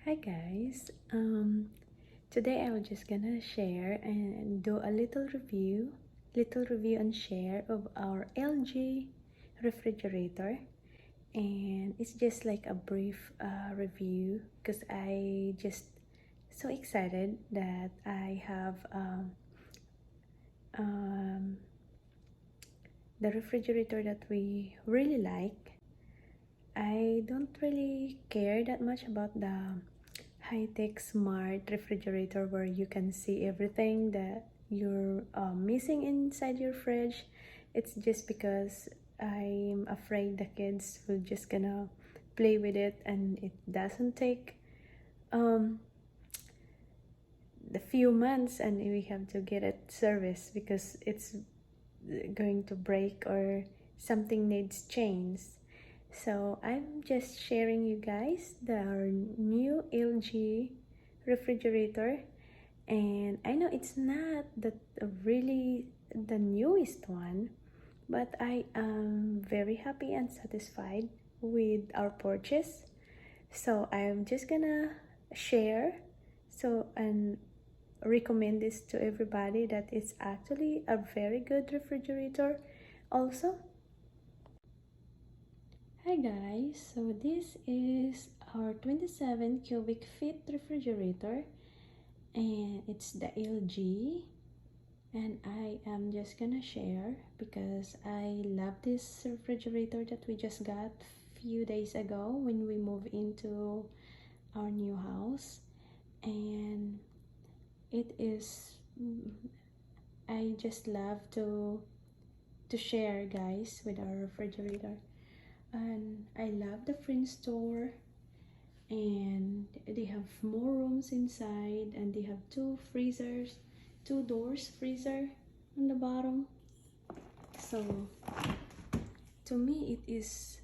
Hi guys, today I was just gonna share and do a little review and share of our LG refrigerator, and it's just like a brief review because I just so excited that I have um, the refrigerator that we really like. I don't really care that much about the high-tech smart refrigerator where you can see everything that you're missing inside your fridge. It's just because I'm afraid the kids will just gonna play with it and it doesn't take um, the few months and we have to get it serviced because it's going to break or something needs change. So I'm just sharing you guys the new LG refrigerator, and I know it's not really the newest one, but I am very happy and satisfied with our purchase. So I'm just gonna share and recommend this to everybody that it's actually a very good refrigerator also. Hi guys, so this is our 27 cubic feet refrigerator and it's the LG, and I am just gonna share because I love this refrigerator that we just got few days ago when we moved into our new house. And it is I just love to share guys with our refrigerator. And I love the French store, and they have more rooms inside, and they have two doors freezer on the bottom. So to me it is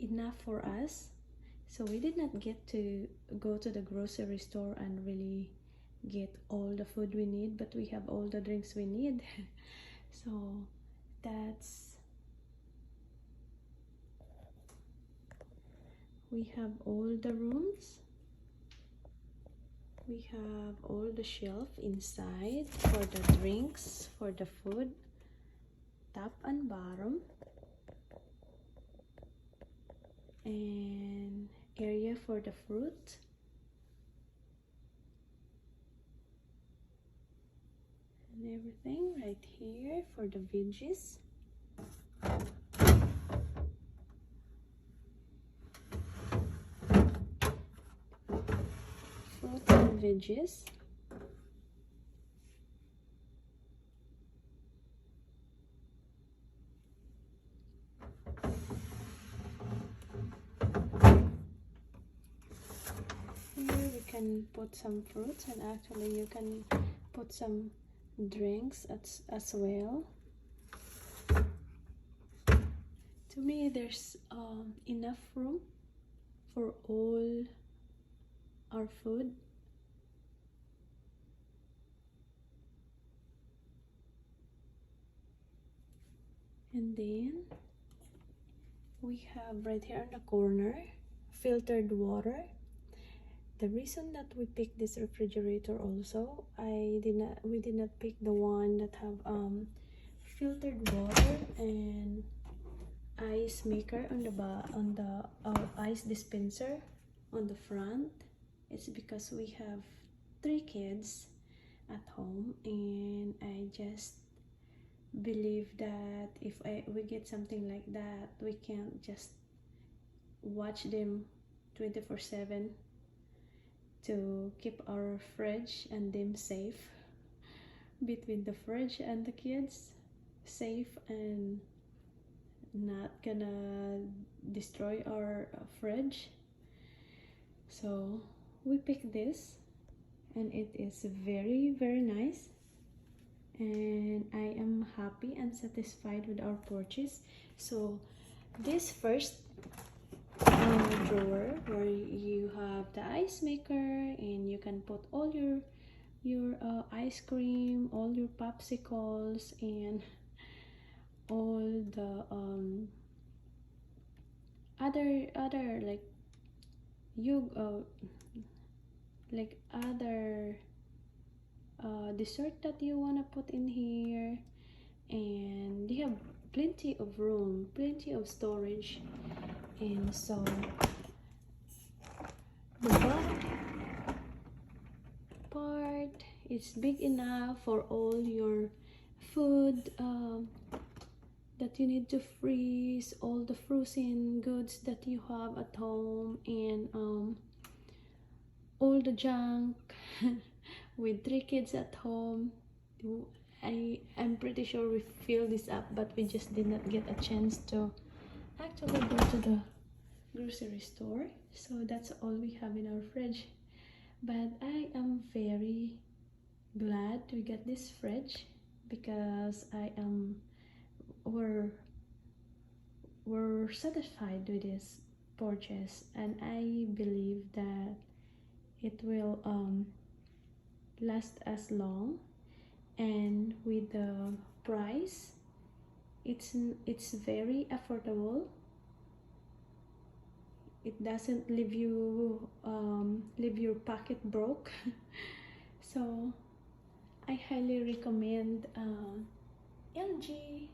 enough for us, so we did not get to go to the grocery store and really get all the food we need, but we have all the drinks we need. So that's we have all the rooms. We have all the shelf inside for the drinks, for the food, top and bottom, and area for the fruit, and everything right here for the veggies. Fruits and veggies. Here we can put some fruits, and actually you can put some drinks as well. To me, there's enough room for all our food. And then we have right here in the corner filtered water. The reason that we picked this refrigerator also, we did not pick the one that have filtered water and ice maker on the ice dispenser on the front. It's because we have 3 kids at home, and I just believe that if we get something like that, we can't just watch them 24/7 to keep our fridge and them safe, between the fridge and the kids safe and not gonna destroy our fridge. So we picked this, and it is very nice, and I am happy and satisfied with our purchase. So this first drawer where you have the ice maker, and you can put all your ice cream, all your popsicles, and all the other like you like other dessert that you want to put in here, and they have plenty of room, plenty of storage. And so the bottom part is big enough for all your food that you need to freeze, all the frozen goods that you have at home, and all the junk. With 3 kids at home, I'm pretty sure we fill this up, but we just did not get a chance to actually go to the grocery store. So that's all we have in our fridge. But I am very glad we got this fridge, because we're satisfied with this purchase, and I believe that it will last as long. And with the price, it's very affordable. It doesn't leave your pocket broke. So I highly recommend LG